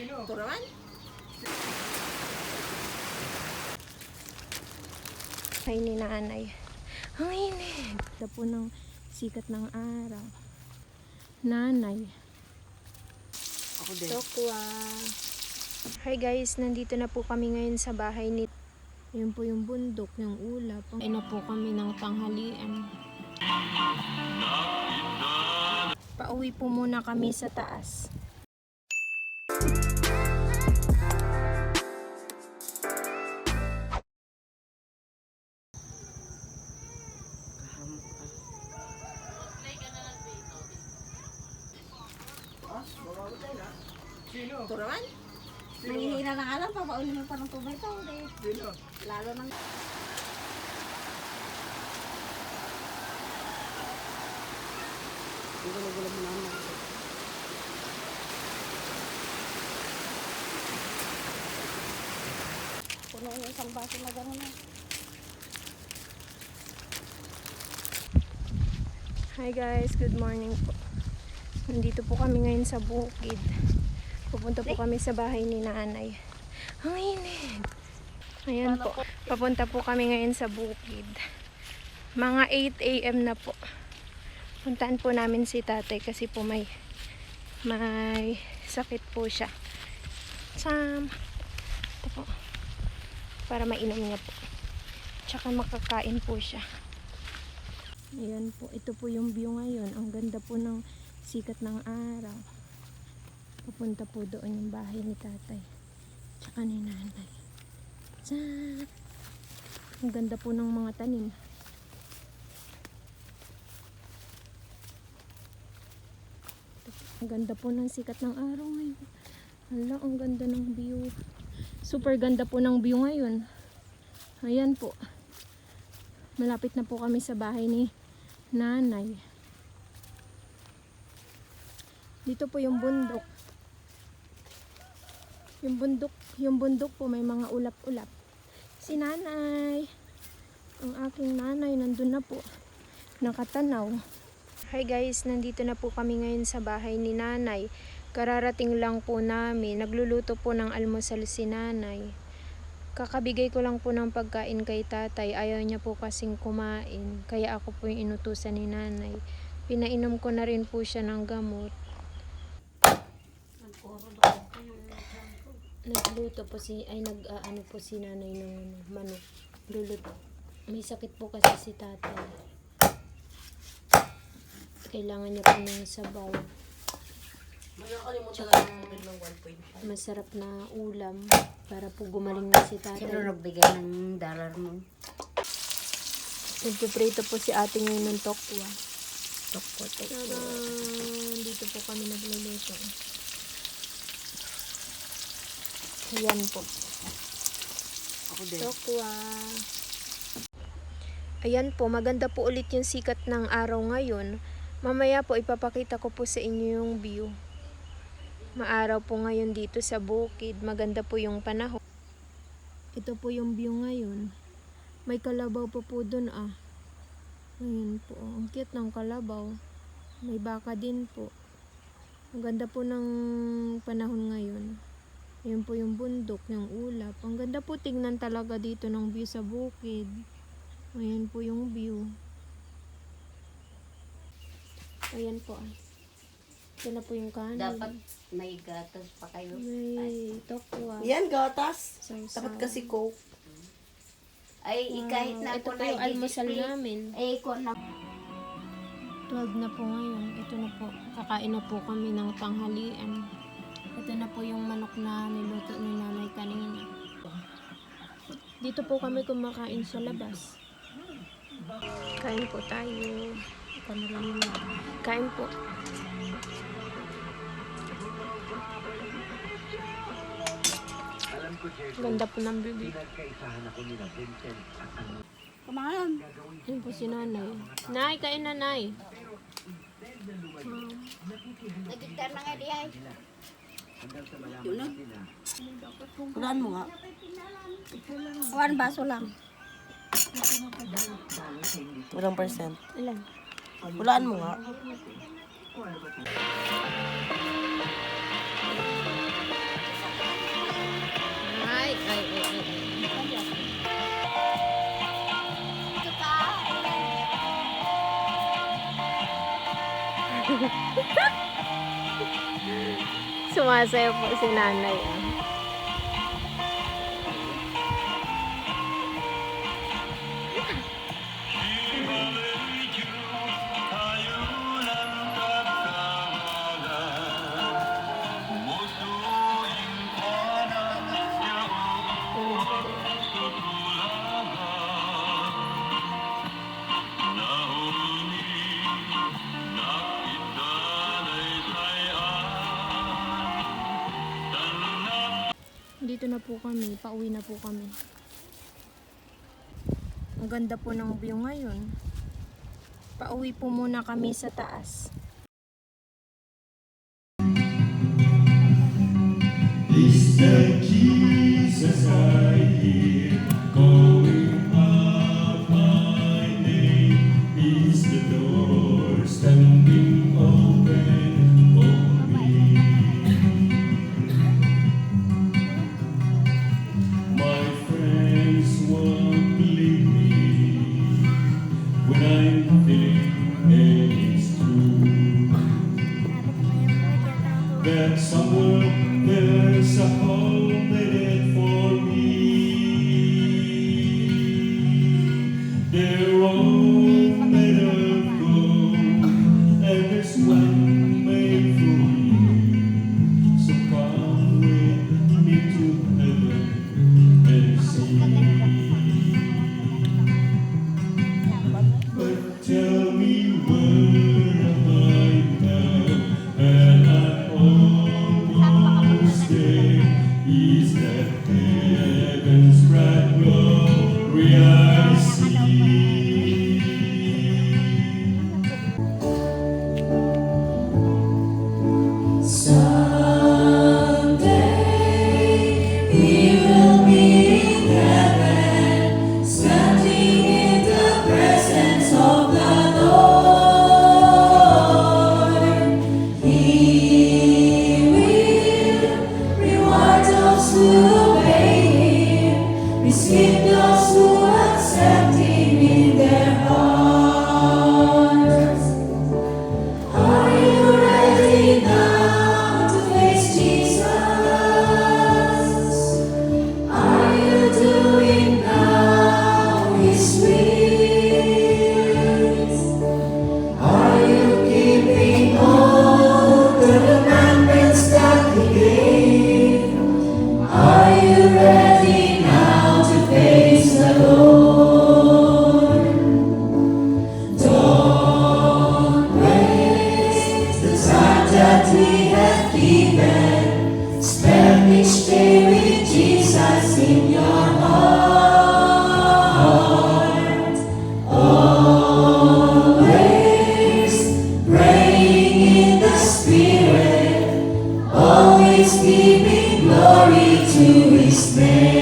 Turawan? Ay ni nanay. Ang init. Ito po ng sikat ng araw. Nanay. Ako din. Tokwa. Hi guys, nandito na po kami ngayon sa bahay ni. Yun po yung bundok, yung ulap. Ay na po kami ng tanghalian. Pauwi po muna kami sa taas. Turawan? Nanghihina ng alam, papaunin mo pa ng tubay ito. Lalo ng... Hindi ko nagulang mo naman. Puno yung isang baso na gano'n eh. Hi guys, good morning po. Nandito po kami ngayon sa bukid. Pupunta po kami sa bahay ni nanay. Ang init. Ayan po. Papunta po kami ngayon sa bukid. Mga 8 AM na po. Puntaan po namin si tatay kasi po may sakit po siya. Sam. Ito po. Para mainom niya po. Tsaka makakain po siya. Ayan po. Ito po yung view ngayon. Ang ganda po ng sikat ng araw. Pupunta po doon yung bahay ni tatay. Tsaka ni nanay. Tsan! Ang ganda po ng mga tanim. Ang ganda po ng sikat ng araw ngayon. Hala, ang ganda ng view. Super ganda po ng view ngayon. Ayan po. Malapit na po kami sa bahay ni nanay. Dito po yung bundok. Yung bundok po may mga ulap-ulap. Si nanay. Ang aking nanay nandun na po. Nakatanaw. Hi guys, nandito na po kami ngayon sa bahay ni nanay. Kararating lang po namin. Nagluluto po ng almusal si nanay. Kakabigay ko lang po ng pagkain kay tatay. Ayaw niya po kasing kumain. Kaya ako po yung inutusan ni nanay. Pinainom ko na rin po siya ng gamot. Nagluto po nag-ano po si nanay ng manok. Luluto. May sakit po kasi si tatay. Kailangan niya po ng sabaw. Tsaka masarap na ulam para po gumaling na si tatay. Sino nagbigay ng dollar mo? Nagpiprito po si ate ngayon ng tokwa. Tokwa. Dito po kami nagluluto. Ayan po. Ako din. Tokwa. Ayan po, maganda po ulit yung sikat ng araw ngayon. Mamaya po ipapakita ko po sa inyo yung view. Maaraw po ngayon dito sa bukid. Maganda po yung panahon. Ito po yung view ngayon. May kalabaw po dun ah. Ayan po. Ang cute ng kalabaw. May baka din po. Ang ganda po ng panahon ngayon. Ayan po yung bundok, yung ulap. Ang ganda po tingnan talaga dito ng view sa bukid. Ayan po yung view. Ayan po ah. Ito na po yung kanin. Dapat may gatas pa kayo. May tokwa. Yan, gatas. Sausaw. Dapat kasi coke. Ay, kahit na ito ako po yung almusal namin. Ay, ko na. 12 na po ngayon. Ito na po. Kakain na po kami ng tanghalian. Ito na po yung manok na niluto ni nanay kanina. Dito po kami kumakain sa labas. Kain po tayo. Kain po. Ganda po ng bibig. Kumain. Yun po si nanay. Nay, kain na nay. Nagkita na nga di ay. Yun na. Kulaan mo nga. One baso lang. Ilang percent? Ilan? Kulaan mo nga. Sumasayaw po si nanay. Ah. Dito na po kami, pauwi na po kami. Ang ganda po ng view ngayon. Pauwi po muna kami sa taas. Is that Jesus I hear calling out my name? Is the door standing open for me? My friends won't leave me when I'm feeling and it's true that somewhere there's a home waiting for me. They're all made of gold, and there's one made for you. So come with me to heaven and see. But tell me where am I now? And I'm almost there. Is that heaven's bright glory I see? Someday we will be in heaven, standing in the presence of the Lord. He will reward those who obey Him, receive those who accept Him in their hearts. Are you ready now to face Jesus? Are you doing now His will? Are you keeping all the commandments that He gave? Are you ready now to face the Lord? Don't waste the time that we have given. Spend each day with Jesus in your heart. Always praying in the Spirit, always giving glory to His name.